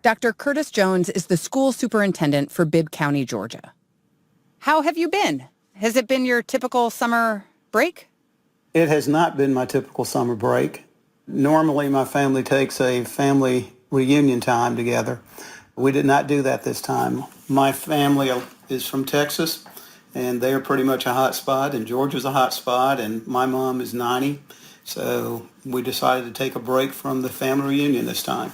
Dr. Curtis Jones is the school superintendent for Bibb County, Georgia. How have you been? Has it been your typical summer break? It has not been my typical summer break. Normally, my family takes a family reunion time together. We did not do that this time. My family is from Texas, and they are pretty much a hot spot, and Georgia's a hot spot, and my mom is 90, so we decided to take a break from the family reunion this time.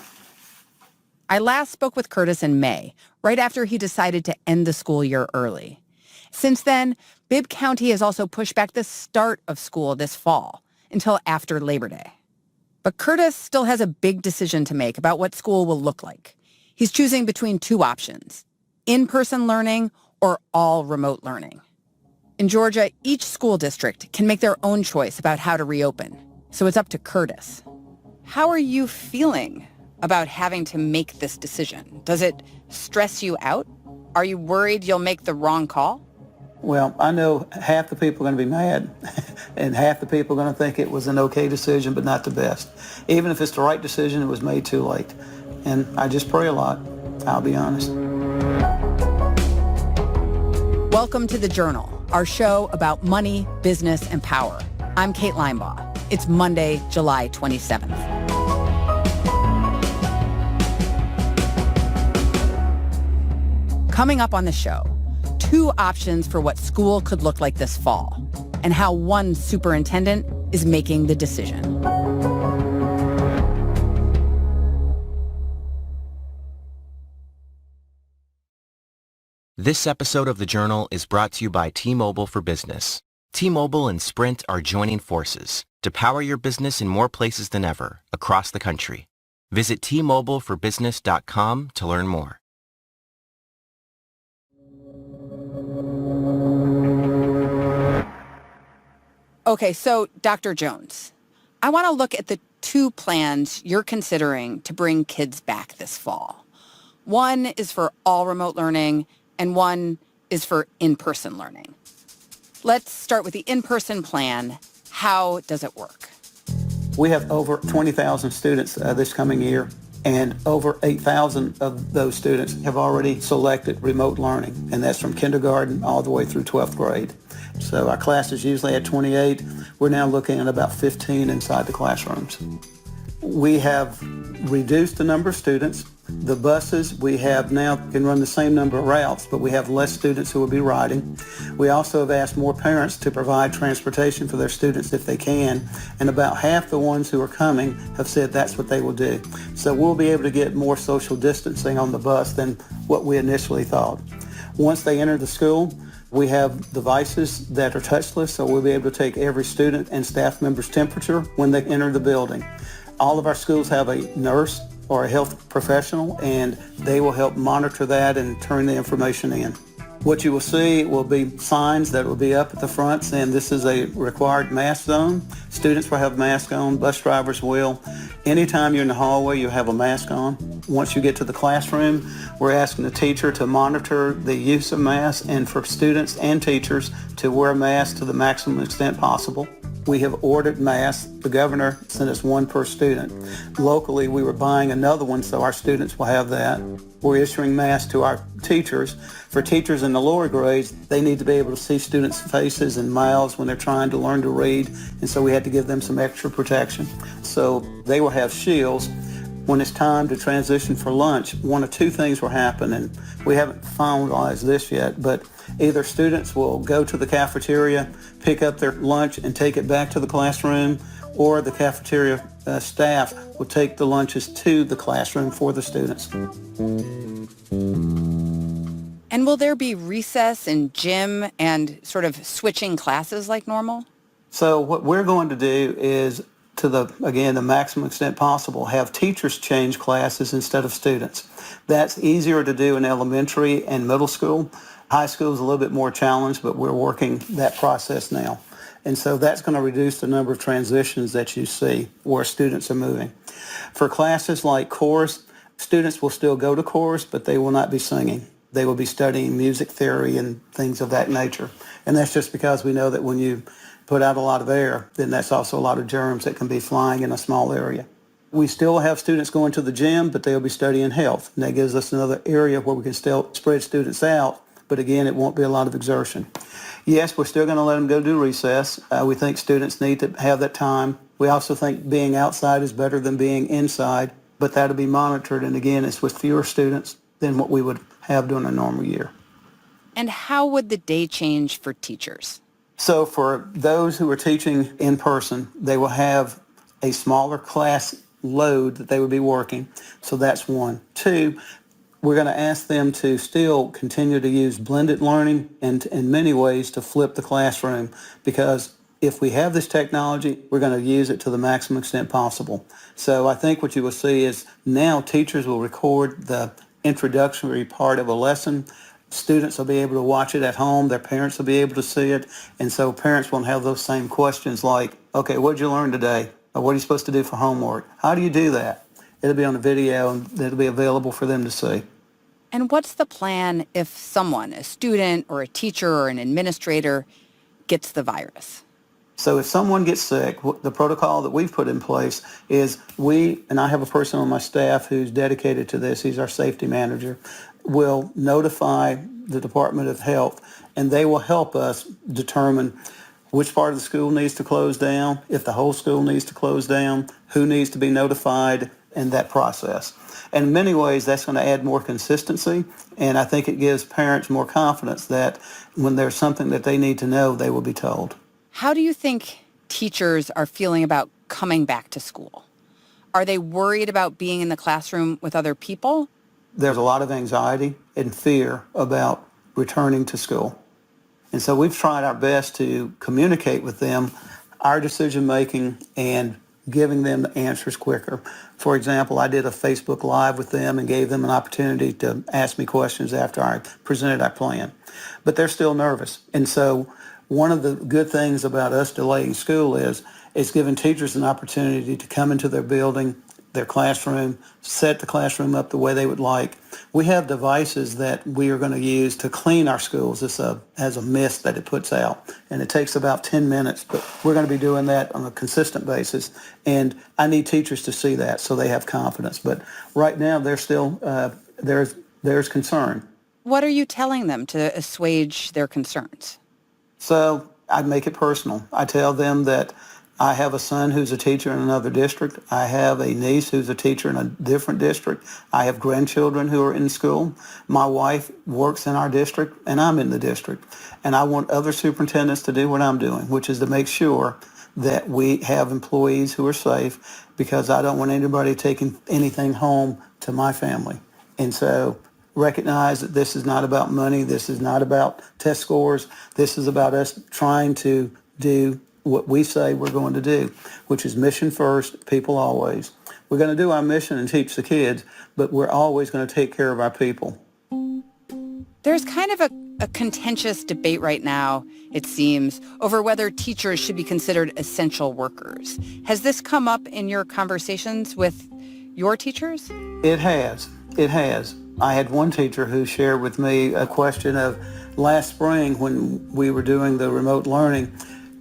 I last spoke with Curtis in May, right after he decided to end the school year early. Since then, Bibb County has also pushed back the start of school this fall until after Labor Day. But Curtis still has a big decision to make about what school will look like. He's choosing between two options: in-person learning or all remote learning. In Georgia, each school district can make their own choice about how to reopen, so it's up to Curtis. How are you feeling about having to make this decision? Does it stress you out? Are you worried you'll make the wrong call? Well, I know half the people are going to be mad, and half the people are going to think it was an okay decision, but not the best. Even if it's the right decision, it was made too late. And I just pray a lot, I'll be honest. Welcome to The Journal, our show about money, business, and power. I'm Kate Linebaugh. It's Monday, July 27th. Coming up on the show, two options for what school could look like this fall, and how one superintendent is making the decision. This episode of The Journal is brought to you by T-Mobile for Business. T-Mobile and Sprint are joining forces to power your business in more places than ever across the country. Visit T-MobileForBusiness.com to learn more. Okay, so Dr. Jones, I want to look at the two plans you're considering to bring kids back this fall. One is for all remote learning, and one is for in-person learning. Let's start with the in-person plan. How does it work? We have over 20,000 students this coming year, and over 8,000 of those students have already selected remote learning, and that's from kindergarten all the way through 12th grade. So our classes usually at 28. We're now looking at about 15 inside the classrooms. We have reduced the number of students. The buses we have now can run the same number of routes, but we have less students who will be riding. We also have asked more parents to provide transportation for their students if they can, and about half the ones who are coming have said that's what they will do. So we'll be able to get more social distancing on the bus than what we initially thought. Once they enter the school, we have devices that are touchless, so we'll be able to take every student and staff member's temperature when they enter the building. All of our schools have a nurse or a health professional, and they will help monitor that and turn the information in. What you will see will be signs that will be up at the front saying this is a required mask zone. Students will have masks on, bus drivers will. Anytime you're in the hallway, you'll have a mask on. Once you get to the classroom, we're asking the teacher to monitor the use of masks and for students and teachers to wear masks to the maximum extent possible. We have ordered masks. The governor sent us one per student. Locally, we were buying another one, so our students will have that. We're issuing masks to our teachers. For teachers in the lower grades, they need to be able to see students' faces and mouths when they're trying to learn to read, and so we had to give them some extra protection. So they will have shields. When it's time to transition for lunch, one of two things will happen, and we haven't finalized this yet, but either students will go to the cafeteria, pick up their lunch and take it back to the classroom, or the cafeteria staff will take the lunches to the classroom for the students. And will there be recess and gym and sort of switching classes like normal? So what we're going to do is, to the maximum extent possible, have teachers change classes instead of students. That's easier to do in elementary and middle school. High school is a little bit more challenged, but we're working that process now. And so that's going to reduce the number of transitions that you see where students are moving. For classes like chorus, students will still go to chorus, but they will not be singing. They will be studying music theory and things of that nature. And that's just because we know that when you put out a lot of air, then that's also a lot of germs that can be flying in a small area. We still have students going to the gym, but they'll be studying health. And that gives us another area where we can still spread students out, but again, it won't be a lot of exertion. Yes, we're still going to let them go do recess. We think students need to have that time. We also think being outside is better than being inside, but that'll be monitored. And again, it's with fewer students than what we would have during a normal year. And how would the day change for teachers? So for those who are teaching in person, they will have a smaller class load that they would be working. So that's one. Two, we're going to ask them to still continue to use blended learning and in many ways to flip the classroom, because if we have this technology, we're going to use it to the maximum extent possible. So I think what you will see is now teachers will record the introductory part of a lesson. Students will be able to watch it at home. Their parents will be able to see it. And so parents won't have those same questions like, okay, what did you learn today? Or what are you supposed to do for homework? How do you do that? It'll be on a video and it'll be available for them to see. And what's the plan if someone, a student or a teacher or an administrator, gets the virus? So if someone gets sick, the protocol that we've put in place is and I have a person on my staff who's dedicated to this, he's our safety manager, will notify the Department of Health, and they will help us determine which part of the school needs to close down, if the whole school needs to close down, who needs to be notified, and that process. And in many ways, that's going to add more consistency, and I think it gives parents more confidence that when there's something that they need to know, they will be told. How do you think teachers are feeling about coming back to school? Are they worried about being in the classroom with other people? There's a lot of anxiety and fear about returning to school. And so we've tried our best to communicate with them our decision-making and giving them the answers quicker. For example, I did a Facebook Live with them and gave them an opportunity to ask me questions after I presented our plan. But they're still nervous. And so one of the good things about us delaying school is it's giving teachers an opportunity to come into their building, their classroom, set the classroom up the way they would like. We have devices that we are going to use to clean our schools. This has a mist that it puts out, and it takes about 10 minutes, but we're going to be doing that on a consistent basis, and I need teachers to see that so they have confidence. But right now, there's still, there's concern. What are you telling them to assuage their concerns? So I make it personal. I tell them that I have a son who's a teacher in another district. I have a niece who's a teacher in a different district. I have grandchildren who are in school. My wife works in our district, and I'm in the district. And I want other superintendents to do what I'm doing, which is to make sure that we have employees who are safe, because I don't want anybody taking anything home to my family. And so recognize that this is not about money. This is not about test scores. This is about us trying to do what we say we're going to do, which is mission first, people always. We're going to do our mission and teach the kids, but we're always going to take care of our people. There's kind of a contentious debate right now, it seems, over whether teachers should be considered essential workers. Has this come up in your conversations with your teachers? It has. It has. I had one teacher who shared with me a question of last spring when we were doing the remote learning.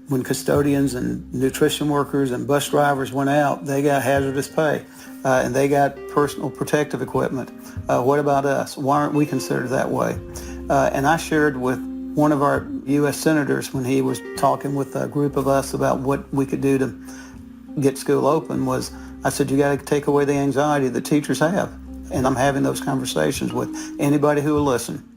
When custodians and nutrition workers and bus drivers went out, they got hazardous pay and they got personal protective equipment. What about us? Why aren't we considered that way? And I shared with one of our U.S. senators when he was talking with a group of us about what we could do to get school open was, I said, you got to take away the anxiety that teachers have. And I'm having those conversations with anybody who will listen.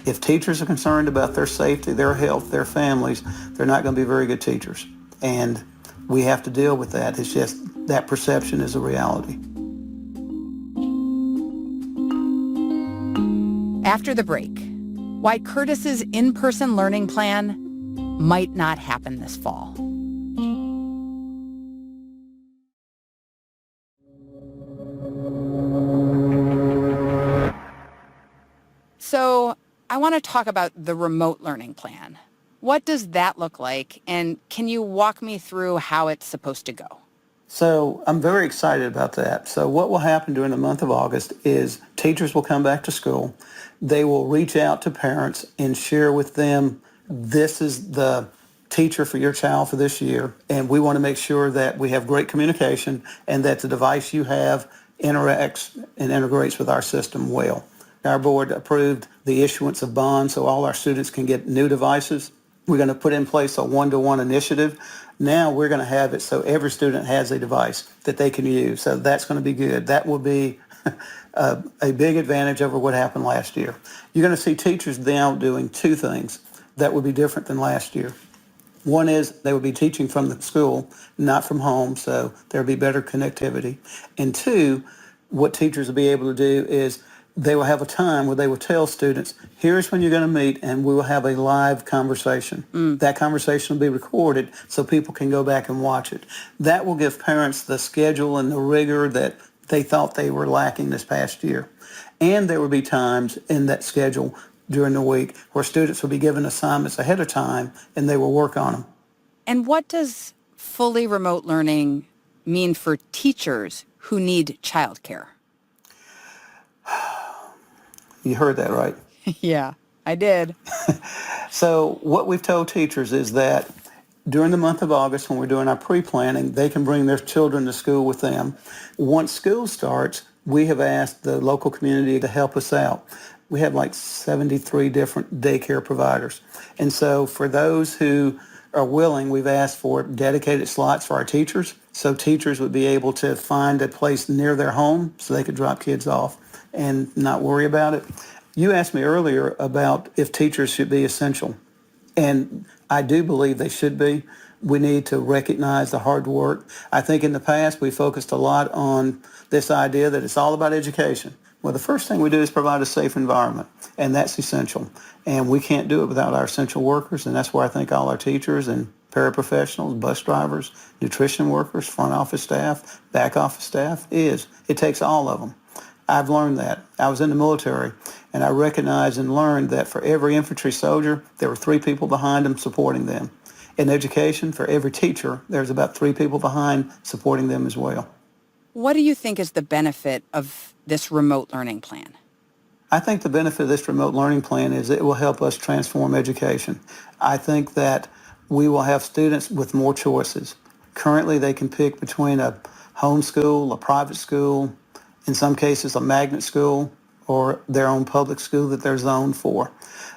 If teachers are concerned about their safety, their health, their families, they're not going to be very good teachers. And we have to deal with that. It's just that perception is a reality. After the break, why Curtis's in-person learning plan might not happen this fall. So I want to talk about the remote learning plan. What does that look like? And can you walk me through how it's supposed to go? So I'm very excited about that. So what will happen during the month of August is teachers will come back to school. They will reach out to parents and share with them, this is the teacher for your child for this year, and we want to make sure that we have great communication and that the device you have interacts and integrates with our system well. Our board approved the issuance of bonds so all our students can get new devices. We're going to put in place a one-to-one initiative. Now we're going to have it so every student has a device that they can use. So that's going to be good. That will be a big advantage over what happened last year. You're going to see teachers now doing two things that would be different than last year. One is they would be teaching from the school, not from home, so there will be better connectivity. And two, what teachers will be able to do is they will have a time where they will tell students, here's when you're going to meet, and we will have a live conversation. That conversation will be recorded so people can go back and watch it. That will give parents the schedule and the rigor that they thought they were lacking this past year. And there will be times in that schedule during the week where students will be given assignments ahead of time and they will work on them. And what does fully remote learning mean for teachers who need childcare? You heard that right. Yeah, I did. So what we've told teachers is that during the month of August, when we're doing our pre-planning, they can bring their children to school with them. Once school starts, we have asked the local community to help us out. We have like 73 different daycare providers. And so for those who are willing, we've asked for dedicated slots for our teachers. So teachers would be able to find a place near their home so they could drop kids off and not worry about it. You asked me earlier about if teachers should be essential. And I do believe they should be. We need to recognize the hard work. I think in the past we focused a lot on this idea that it's all about education. Well, the first thing we do is provide a safe environment, and that's essential. And we can't do it without our essential workers, and that's where I think all our teachers and paraprofessionals, bus drivers, nutrition workers, front office staff, back office staff is. It takes all of them. I've learned that. I was in the military, and I recognized and learned that for every infantry soldier, there were 3 people behind them supporting them. In education, for every teacher, there's about 3 people behind supporting them as well. What do you think is the benefit of this remote learning plan? I think the benefit of this remote learning plan is it will help us transform education. I think that we will have students with more choices. Currently, they can pick between a homeschool, a private school, in some cases a magnet school, or their own public school that they're zoned for.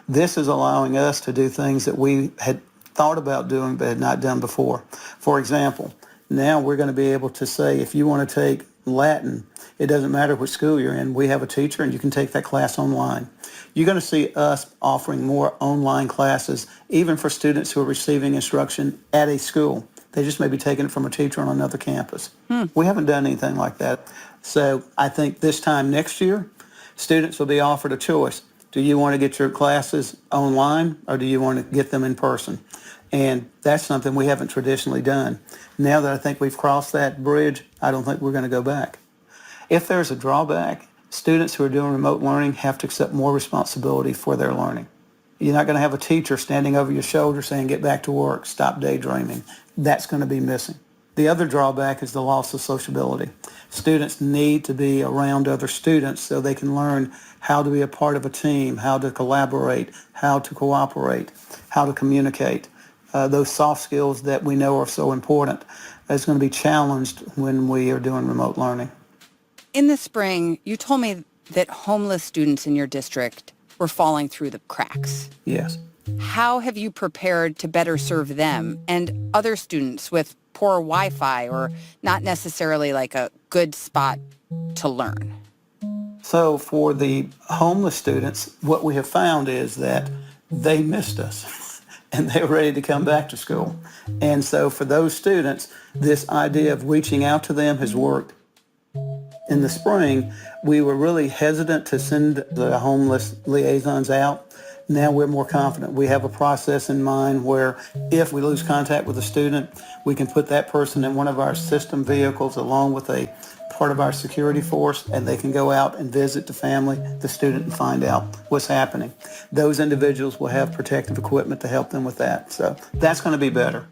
This is allowing us to do things that we had thought about doing but had not done before. For example, now we're going to be able to say if you want to take Latin, it doesn't matter what school you're in, we have a teacher and you can take that class online. You're going to see us offering more online classes, even for students who are receiving instruction at a school. They just may be taking it from a teacher on another campus. We haven't done anything like that. So I think this time next year, students will be offered a choice. Do you want to get your classes online or do you want to get them in person? And that's something we haven't traditionally done. Now that I think we've crossed that bridge, I don't think we're going to go back. If there's a drawback, students who are doing remote learning have to accept more responsibility for their learning. You're not going to have a teacher standing over your shoulder saying, get back to work, stop daydreaming. That's going to be missing. The other drawback is the loss of sociability. Students need to be around other students so they can learn how to be a part of a team, how to collaborate, how to cooperate, how to communicate. Those soft skills that we know are so important is going to be challenged when we are doing remote learning. In the spring, you told me that homeless students in your district were falling through the cracks. Yes. How have you prepared to better serve them and other students with poor Wi-Fi or not necessarily like a good spot to learn? So for the homeless students, what we have found is that they missed us and they're ready to come back to school. And so for those students, this idea of reaching out to them has worked. In the spring, we were really hesitant to send the homeless liaisons out. Now we're more confident. We have a process in mind where if we lose contact with a student, we can put that person in one of our system vehicles along with a part of our security force, and they can go out and visit the family, the student, and find out what's happening. Those individuals will have protective equipment to help them with that. So that's going to be better.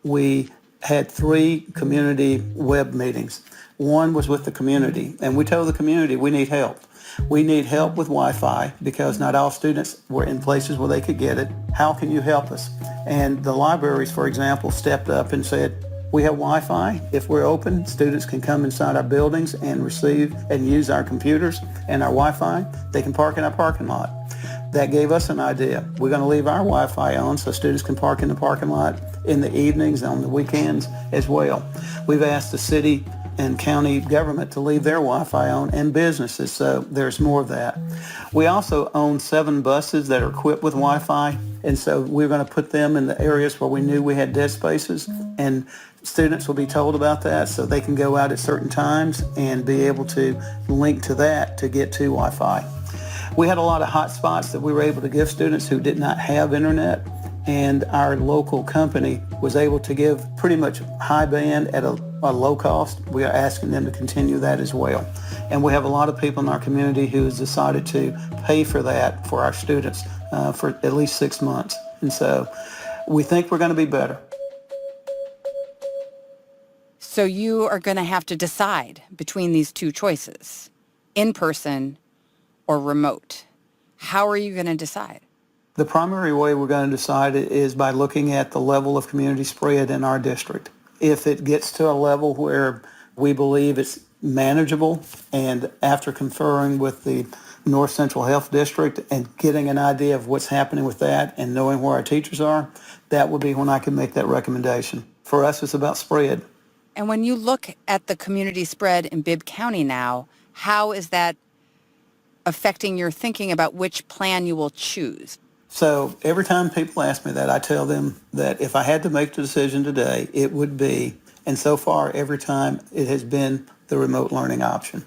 We had 3 community web meetings. One was with the community, and we told the community we need help. We need help with Wi-Fi because not all students were in places where they could get it. How can you help us? And the libraries, for example, stepped up and said, we have Wi-Fi. If we're open, students can come inside our buildings and receive and use our computers and our Wi-Fi. They can park in our parking lot. That gave us an idea. We're going to leave our Wi-Fi on so students can park in the parking lot in the evenings, on the weekends as well. We've asked the city and county government to leave their Wi-Fi on and businesses, so there's more of that. We also own 7 buses that are equipped with Wi-Fi, and so we're going to put them in the areas where we knew we had dead spaces, and students will be told about that so they can go out at certain times and be able to link to that to get to Wi-Fi. We had a lot of hot spots that we were able to give students who did not have internet, and our local company was able to give pretty much high band at a low cost. We are asking them to continue that as well. And we have a lot of people in our community who has decided to pay for that for our students for at least 6 months. And so we think we're going to be better. So you are going to have to decide between these two choices, in person or remote. How are you going to decide? The primary way we're going to decide it is by looking at the level of community spread in our district. If it gets to a level where we believe it's manageable, and after conferring with the North Central Health District and getting an idea of what's happening with that and knowing where our teachers are, that would be when I can make that recommendation. For us, it's about spread. And when you look at the community spread in Bibb County now, how is that affecting your thinking about which plan you will choose? So every time people ask me that, I tell them that if I had to make the decision today, it would be, and so far every time it has been the remote learning option.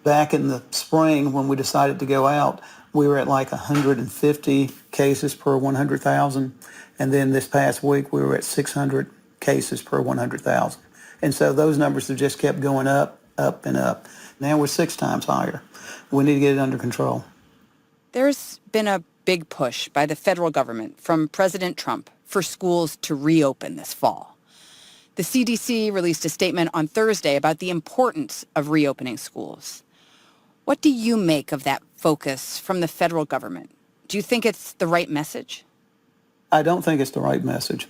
Back in the spring when we decided to go out, we were at like 150 cases per 100,000. And then this past week we were at 600 cases per 100,000. And so those numbers have just kept going up, up, and up. Now we're 6 times higher. We need to get it under control. There's been a big push by the federal government from President Trump for schools to reopen this fall. The CDC released a statement on Thursday about the importance of reopening schools. What do you make of that focus from the federal government? Do you think it's the right message? I don't think it's the right message.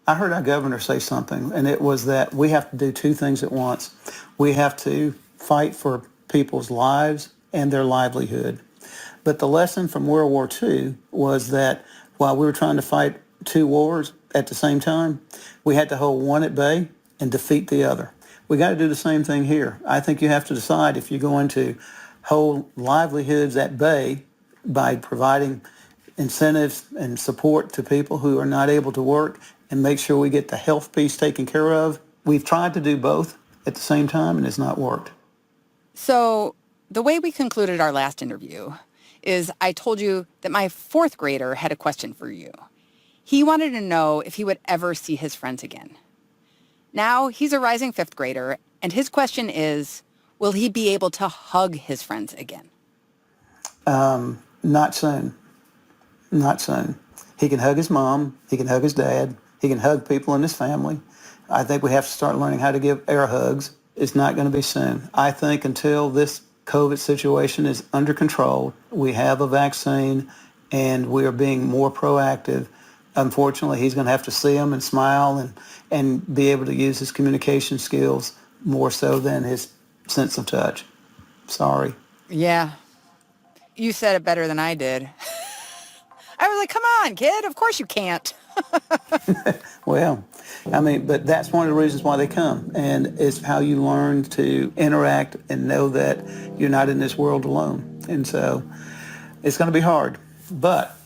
I heard our governor say something, and it was that we have to do 2 things at once. We have to fight for people's lives and their livelihood. But the lesson from World War II was that while we were trying to fight 2 wars at the same time, we had to hold one at bay and defeat the other. We got to do the same thing here. I think you have to decide if you're going to hold livelihoods at bay by providing incentives and support to people who are not able to work and make sure we get the health piece taken care of. We've tried to do both at the same time, and it's not worked. So the way we concluded our last interview is I told you that my 4th grader had a question for you. He wanted to know if he would ever see his friends again. Now he's a rising 5th grader, and his question is, will he be able to hug his friends again? Not soon. Not soon. He can hug his mom. He can hug his dad. He can hug people in his family. I think we have to start learning how to give air hugs. It's not going to be soon. I think until this COVID situation is under control, we have a vaccine, and we are being more proactive. Unfortunately, he's going to have to see them and smile and be able to use his communication skills more so than his sense of touch. Sorry. Yeah. You said it better than I did. I was like, come on, kid. Of course you can't. Well, I mean, but that's one of the reasons why they come. And it's how you learn to interact and know that you're not in this world alone. And so it's going to be hard, but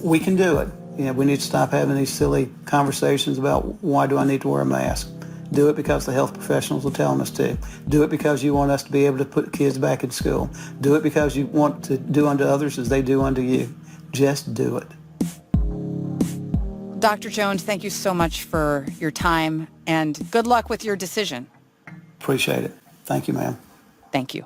we can do it. You know, we need to stop having these silly conversations about why do I need to wear a mask. Do it because the health professionals are telling us to. Do it because you want us to be able to put kids back in school. Do it because you want to do unto others as they do unto you. Just do it. Dr. Jones, thank you so much for your time, and good luck with your decision. Appreciate it. Thank you, ma'am. Thank you.